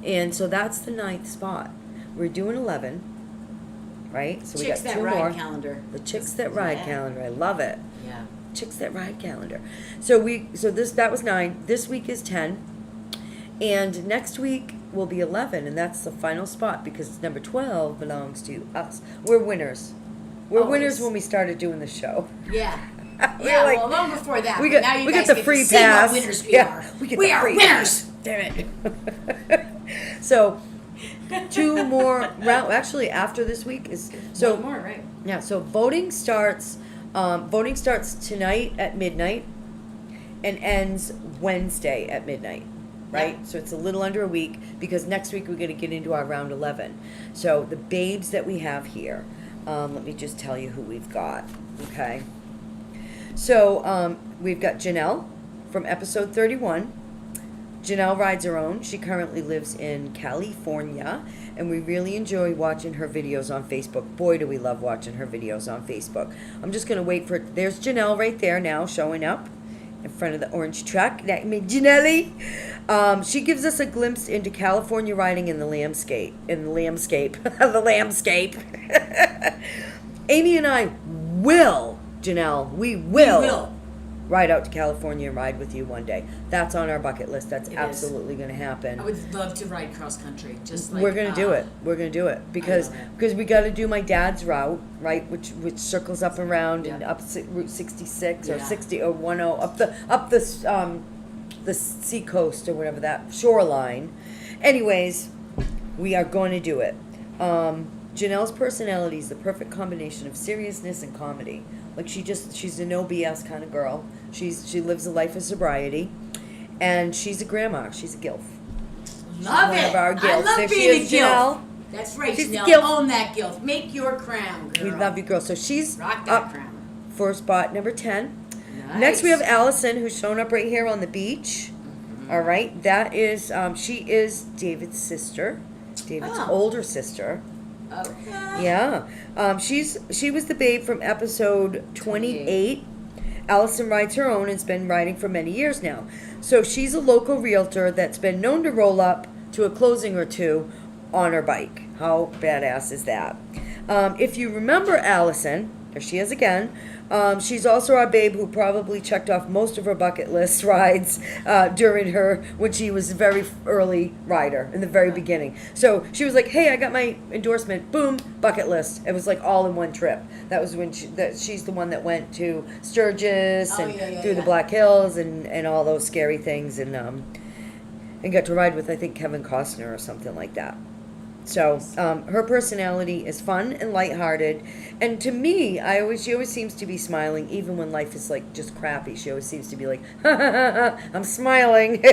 and so that's the 9th spot. We're doing 11, right? So Chicks we got That 2 Ride more. calendar. The Chicks That Ride Yeah. calendar. I love it. Yeah. Chicks That Ride calendar. So that was 9. This week is 10, and next week will be 11, and that's the final spot because number 12 belongs to us. We're winners. We're winners Always. when we started doing the show. Yeah. We're Yeah, like- well, long before that. we but got now you we guys got the get free to see pass. What winners we Yeah, are. we get We the are free winners. Damn it. So 2 more round. Actually, after this week is so. One more, right? Yeah, so voting starts tonight at midnight and ends Wednesday at midnight, right? Yeah. So it's a little under a week because next week we're going to get into our round 11. So the babes that we have here, let me just tell you who we've got, okay? So we've got Janelle from episode 31. Janelle rides her own. She currently lives in California, and we really enjoy watching her videos on Facebook. Boy, do we love watching her videos on Facebook. I'm just going to wait for it. There's Janelle right there now showing up, in front of the orange truck. That made Janelle. She gives us a glimpse into California riding in the landscape. The landscape. Amy and I will, Janelle, we will ride out to California and ride with you one day. That's on our bucket list. That's absolutely going to happen. I would love to ride cross country. Just like We're gonna do it. We're gonna do it because we got to do my dad's route, right, which circles up and around and up Route 66 or 60 or 10 up the sea coast or whatever, that shoreline. Anyways, we are going to do it. Janelle's personality is the perfect combination of seriousness and comedy. Like she's a no BS kind of girl. She lives a life of sobriety, and she's a grandma. She's a gilf. Love One it. of our I gilfs. love There she being is, a gilf. Janelle. That's right, She's a Janelle. gilf. Own that gilf. Make your crown, girl. We love you, girl. So she's Rock that up crown. for spot number 10. Nice. Next, we have Allison, who's shown up right here on the beach. All right, that is she is David's sister, David's older sister. Okay. Yeah, she was the babe from episode 28. Allison rides her own and's been riding for many years now. So she's a local realtor that's been known to roll up to a closing or two on her bike. How badass is that? If you remember Allison, there she is again. She's also our babe who probably checked off most of her bucket list rides during when she was a very early rider in the very beginning. So she was like, hey, I got my endorsement. Boom, bucket list. It was like all in one trip. That was when she's the one that went to Sturgis and through the Black Hills and all those scary things and got to ride with, I think, Kevin Costner or something like that. So her personality is fun and lighthearted, and to me, she always seems to be smiling, even when life is like just crappy. She always seems to be like, ha, ha, ha, ha, I'm smiling,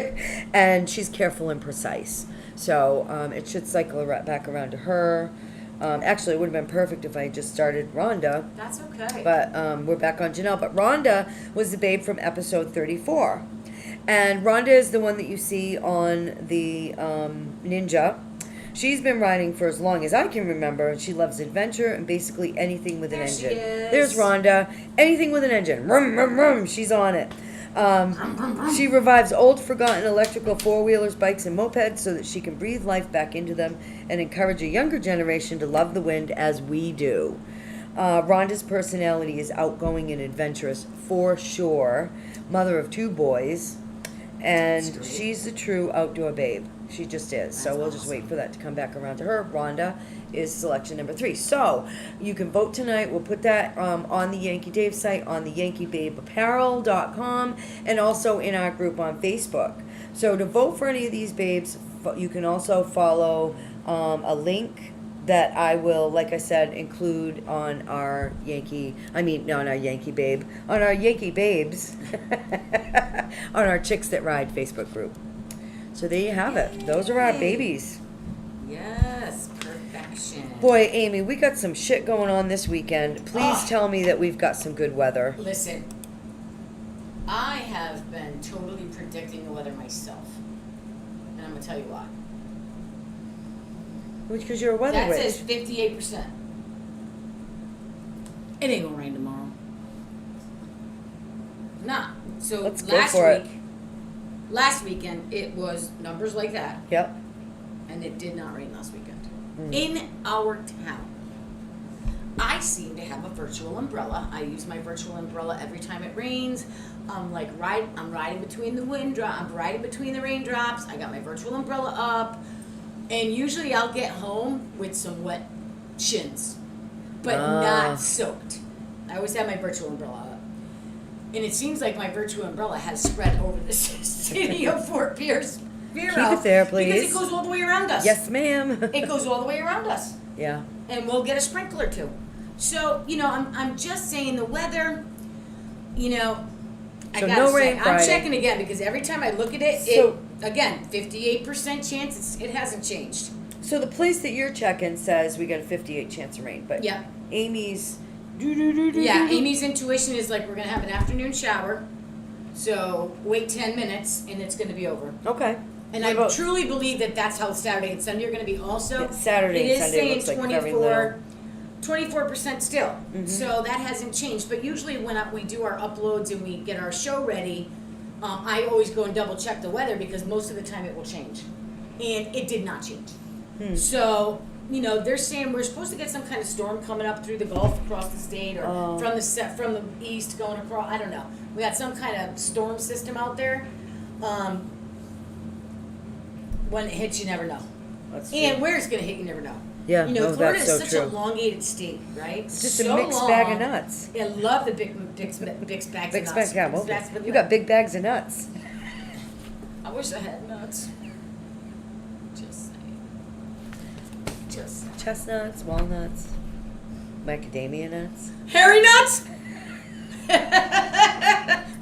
and she's careful and precise. So it should cycle back around to her. Actually, it would have been perfect if I had just started Ronda. That's okay. But we're back on Janelle. But Ronda was the babe from episode 34, and Ronda is the one that you see on the Ninja. She's been riding for as long as I can remember, and she loves adventure and basically anything with an engine. She is. There's Rhonda. Anything with an engine. Rum, rum, rum. She's on it. She revives old, forgotten electrical four-wheelers, bikes, and mopeds so that she can breathe life back into them and encourage a younger generation to love the wind as we do. Rhonda's personality is outgoing and adventurous for sure. Mother of 2 boys. And she's a true outdoor babe. She just is. So we'll just wait for that to come back around to her. Rhonda is selection number 3. So you can vote tonight. We'll put that on the Yankee Dave site, on the YankeeBabeApparel.com, and also in our group on Facebook. So to vote for any of these babes, you can also follow a link that I will, like I said, include on our Yankee Babes, on our Chicks That Ride Facebook group. So there you have it. Those are our babies. Yes, perfection. Boy, Amy, we got some shit going on this weekend. Please tell me that we've got some good weather. Listen, I have been totally predicting the weather myself. And I'm going to tell you why. Because you're a weather That witch. says 58%. It ain't gonna rain tomorrow. Nah. So Let's go for it. Last weekend, it was numbers like that. Yep. And it did not rain last weekend. In our town. I seem to have a virtual umbrella. I use my virtual umbrella every time it rains. I'm riding between the I'm riding between the raindrops. I got my virtual umbrella up. And usually I'll get home with some wet shins, but not soaked. I always have my virtual umbrella up. And it seems like my virtual umbrella has spread over the city of Fort Pierce. Keep it there, please. Because it goes all the way around us. Yes, ma'am. It goes all the way around us. Yeah. And we'll get a sprinkler too. So, I'm just saying the weather, I So gotta no say, rain Friday. I'm checking again because every time I look at it, So- again, 58% chance, it hasn't changed. So the place that you're checking says we got a 58 chance of rain, but Yeah. Amy's Yeah, Amy's intuition is like, we're gonna have an afternoon shower, so wait 10 minutes and it's gonna be over. Okay. And What I about- truly believe that that's how Saturday and Sunday are gonna be also. Yeah, Saturday It and is Sunday saying looks like very 24, 24% still. So that hasn't changed. But usually when we do our uploads and we get our show ready, I always go and double check the weather because most of the time it will change. And it did not change. So, they're saying we're supposed to get some kind of storm coming up through the Gulf across the state or from the east going across. I don't know. We got some kind of storm system out there. When it hits, you never know. That's And true. where it's going to hit, you never know. Yeah, Florida that's is so such true. a elongated state, right? It's just so a mixed long. bag of nuts. I love the big bags of Big nuts. bag, yeah, well, That's what you got big bags of nuts. I wish I had nuts. Just saying. Just saying. Chestnuts, walnuts, macadamia nuts. Hairy nuts?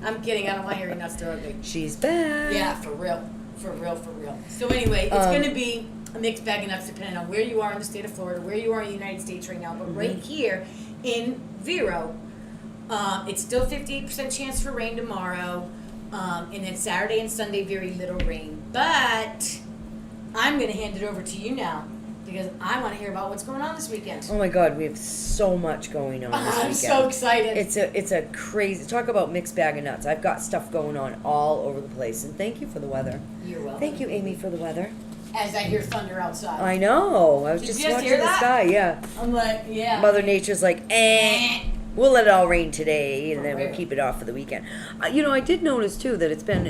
I'm kidding. I don't want hairy nuts. They're ugly. She's back. Yeah, for real. For real, for real. So anyway, it's going to be a mixed bag of nuts depending on where you are in the state of Florida, where you are in the United States right now. But right here in Vero, it's still 58% chance for rain tomorrow. And then Saturday and Sunday, very little rain. But I'm going to hand it over to you now because I want to hear about what's going on this weekend. Oh my God, we have so much going on this I'm weekend. so excited. It's a crazy, talk about mixed bag of nuts. I've got stuff going on all over the place, and thank you for the weather. You're welcome. Thank you, Amy, for the weather. As I hear thunder outside. I know. I was Did just you just watching hear the that? sky. Yeah. I'm like, yeah. Mother Nature's like, we'll let it all rain today, and For then we'll real. keep it off for the weekend. I did notice too that it's been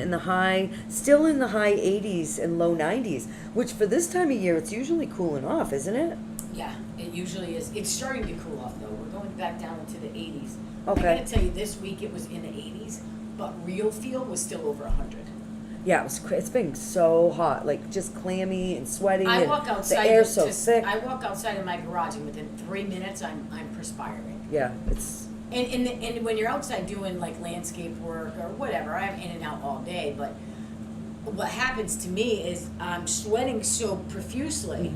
still in the high 80s and low 90s, which for this time of year, it's usually cooling off, isn't it? Yeah, it usually is. It's starting to cool off though. We're going back down into the 80s. Okay. I'm gonna tell you, this week it was in the 80s, but real feel was still over 100. Yeah, it's been so hot, like just clammy and sweaty. I and walk outside. The air's so thick. I walk outside in my garage, and within 3 minutes, I'm perspiring. Yeah, it's. And when you're outside doing like landscape work or whatever, I'm in and out all day. But what happens to me is I'm sweating so profusely.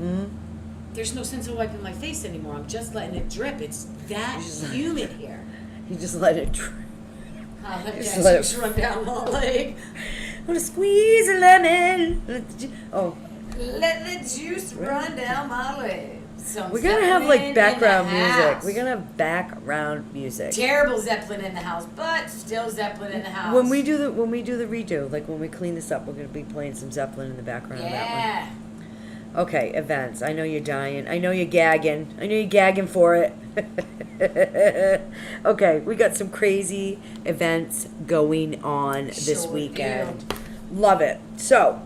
There's no sense of wiping my face anymore. I'm just letting it drip. It's that humid here. You just let it drip. I'll let Just that let it- juice run down my leg. I'm gonna squeeze a lemon. Let the juice run down my leg. Some We're gonna have Zeppelin like in background the music. house. We're gonna have background music. Terrible Zeppelin in the house, but still Zeppelin in the house. When we do the redo, like when we clean this up, we're gonna be playing some Zeppelin in the background. Of that yeah. one. Okay, events. I know you're dying. I know you're gagging. I know you're gagging for it. Okay, we got some crazy events going on this Sure weekend. Love it. So,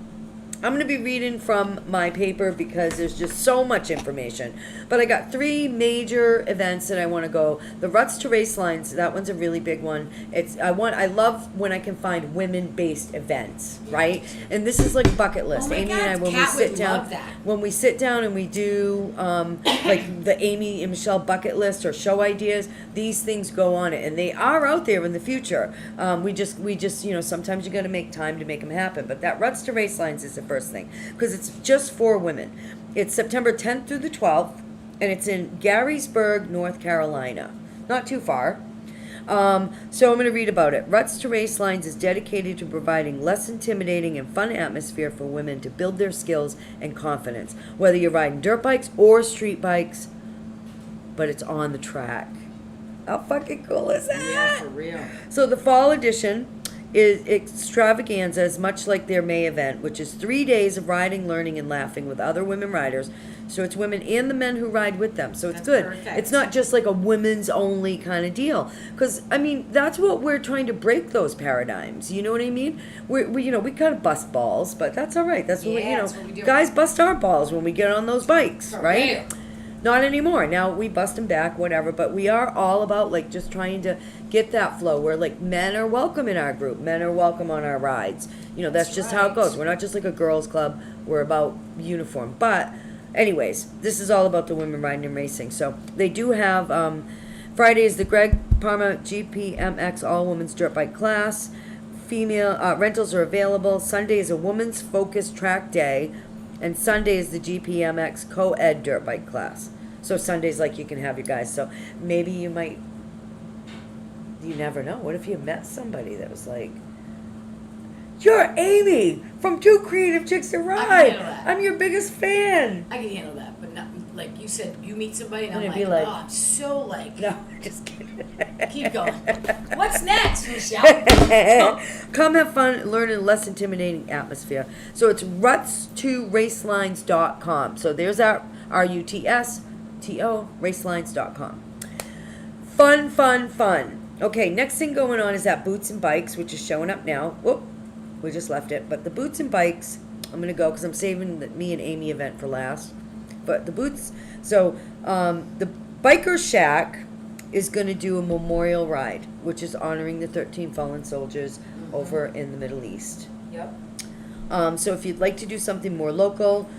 I'm going to be reading from my paper because there's just so much information. But I got 3 major events that I want to go. The Ruts to Race Lines, that one's a really big one. I love when I can find women-based events, right? And this is like bucket list. Oh my Amy God, and I, when Kat we sit would down, love that. when we sit down and we do like the Amy and Michelle bucket list or show ideas, these things go on it, and they are out there in the future. We just sometimes you got to make time to make them happen. But that Ruts to Race Lines is the first thing because it's just for women. It's September 10th through the 12th, and it's in Garysburg, North Carolina. Not too far. So I'm going to read about it. Ruts to Race Lines is dedicated to providing less intimidating and fun atmosphere for women to build their skills and confidence, whether you're riding dirt bikes or street bikes, but it's on the track. How fucking cool is that? Yeah, for real. So the fall edition is extravaganza, is much like their May event, which is 3 days of riding, learning, and laughing with other women riders. So it's women and the men who ride with them. So it's That's good. perfect. It's not just like a women's only kind of deal. Because, I mean, that's what we're trying to break, those paradigms. You know what I mean? We kind of bust balls, but that's all right. That's what Yeah, that's what we do. guys bust our balls when we get on those bikes, For right? real. Not anymore. Now we bust them back, whatever. But we are all about like just trying to get that flow where like men are welcome in our group, men are welcome on our rides. That's just how it right. goes. We're not just like a girls' club. We're about uniform. But, anyways, this is all about the women riding and racing. So they do have Friday is the Greg Parma GPMX All Women's Dirt Bike Class. Female rentals are available. Sunday is a women's focused track day. And Sunday is the GPMX co-ed dirt bike class. So Sunday's like you can have your guys. So maybe you never know. What if you met somebody that was like, you're Amy from Two Creative Chicks to Ride. handle that. I'm your biggest fan. I can handle that, but not like like you said, you meet somebody and I'm Wouldn't like, it be like- oh, I'm so like, No, just kidding. keep going. What's next, Michelle? Come have fun, learn in a less intimidating atmosphere. So it's ruts2racelines.com. So there's our RUTSTO racelines.com. Fun, fun, fun. Okay, next thing going on is that Boots and Bikes, which is showing up now. Whoop, we just left it. But the Boots and Bikes, I'm going to go because I'm saving the me and Amy event for last. But the Boots, so the Biker Shack is going to do a memorial ride, which is honoring the 13 fallen soldiers over in the Middle East. Yep. So if you'd like to do something more local,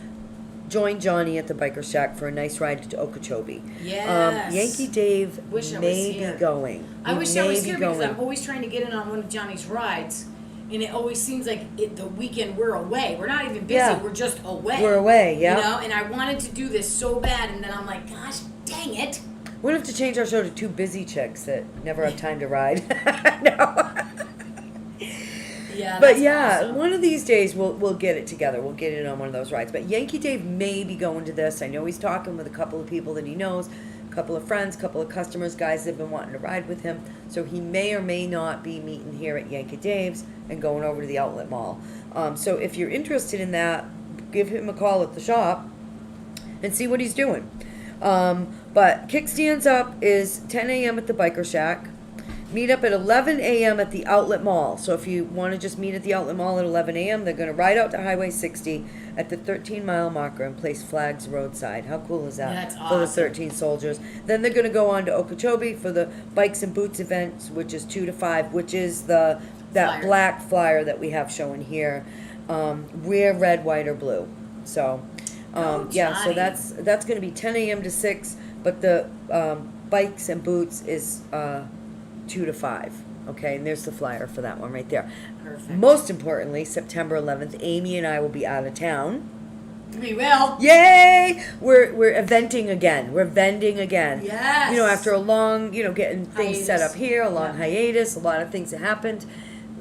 join Johnny at the Biker Shack for a nice ride to Okeechobee. Yes. Yankee Dave Wish I was may here. be going. I He wish I may was be here because going. I'm always trying to get in on one of Johnny's rides, and it always seems like the weekend we're away. We're not even busy. Yeah. We're just away. We're away, yeah. You know, and I wanted to do this so bad, and then I'm like, gosh, dang it. We're gonna have to change our show to two busy chicks that never have time to ride. No. Yeah. But that's yeah, awesome. one of these days we'll get it together. We'll get in on one of those rides. But Yankee Dave may be going to this. I know he's talking with a couple of people that he knows, a couple of friends, a couple of customers, guys that have been wanting to ride with him. So he may or may not be meeting here at Yankee Dave's and going over to the outlet mall. So if you're interested in that, give him a call at the shop and see what he's doing. But Kickstands Up is 10 a.m. at the Biker Shack. Meet up at 11 a.m. at the Outlet Mall. So if you want to just meet at the Outlet Mall at 11 a.m., they're going to ride out to Highway 60 at the 13-mile marker and place flags roadside. How cool is that? That's For the awesome. 13 soldiers. Then they're going to go on to Okeechobee for the Bikes and Boots event, which is 2 to 5, which is that Flyer. black flyer that we have showing here. Wear red, white, or blue. So, Go, yeah, so Johnny. that's going to be 10 a.m. to 6, but the Bikes and Boots is 2 to 5. Okay, and there's the flyer for that one right there. Perfect. Most importantly, September 11th, Amy and I will be out of town. We will. Yay! We're eventing again. We're vending again. Yes. You know, after a long, getting things set Hiatus. up here, a long Yeah. hiatus, a lot of things that happened.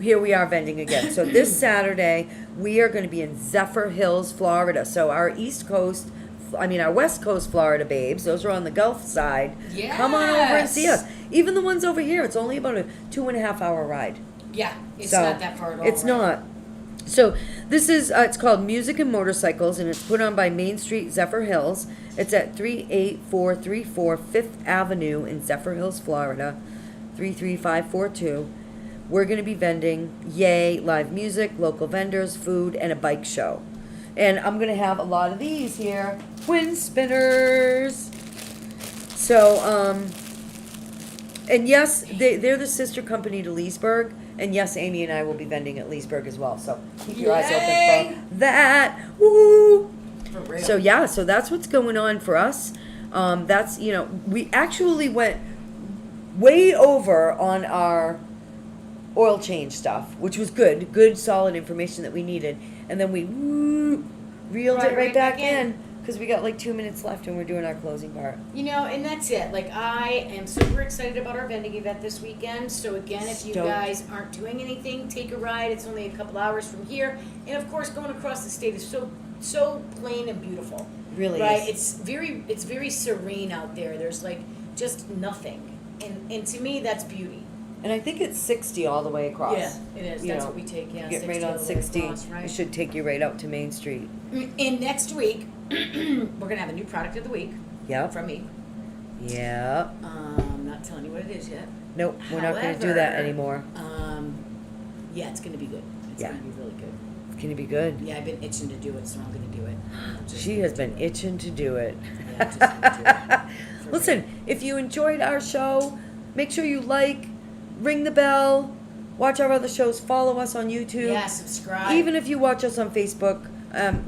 Here we are vending again. So this Saturday, we are going to be in Zephyr Hills, Florida. So our our West Coast Florida babes, those are on the Gulf side. Come on over and see us. Yes. Even the ones over here, it's only about a 2.5 hour ride. Yeah, it's So, not that far at all. It's right? not. So this is, it's called Music and Motorcycles, and it's put on by Main Street Zephyr Hills. It's at 38434 5th Avenue in Zephyr Hills, Florida, 33542. We're going to be vending, live music, local vendors, food, and a bike show. And I'm going to have a lot of these here, twin spinners. So, and yes, they're the sister company to Leesburg. And yes, Amy and I will be vending at Leesburg as well. So keep your eyes Yay! open for that. Woo! For real. So yeah, so that's what's going on for us. That's, we actually went way over on our oil change stuff, which was good solid information that we needed. And then we reeled it right back in because we got like 2 minutes left and we're doing our closing part. And that's it. Like, I am super excited about our vending event this weekend. So again, if you Stoked. guys aren't doing anything, take a ride. It's only a couple hours from here. And of course, going across the state is so plain and beautiful. Really Right? is. It's very serene out there. There's like just nothing. And to me, that's beauty. And I think it's 60 all the way across. Yeah, it is. You That's know, what we take. Yeah, Get 60 right all on the way 60. across, right? It should take you right out to Main Street. And next week, we're gonna have a new product of the week Yep. from me. Yeah. Not telling you what it is yet. Nope, we're not going to do that However, anymore. Yeah, it's gonna be good. It's Yeah. gonna be really good. It's going to be good. Yeah, I've been itching to do it, so I'm gonna do it. I'm just She gonna has do been it. itching to do it. Yeah, I'm just gonna do it. For Listen, if you enjoyed our show, make sure you ring the bell, watch our other shows, follow us on YouTube. Yeah, subscribe. Even if you watch us on Facebook,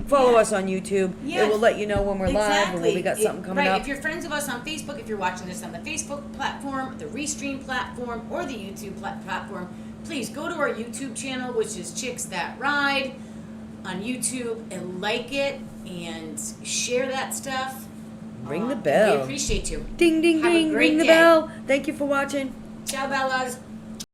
follow Yeah. us on YouTube. Yeah. It will let you know when we're live and when we got something coming right. up. If you're friends of us on Facebook, if you're watching this on the Facebook platform, the Restream platform, or the YouTube platform, please go to our YouTube channel, which is Chicks That Ride on YouTube, and like it and share that stuff. Ring the We bell. appreciate you. Ding, ding, Have a ding. great Ring the day. bell. Thank you for watching. Ciao, Bellas.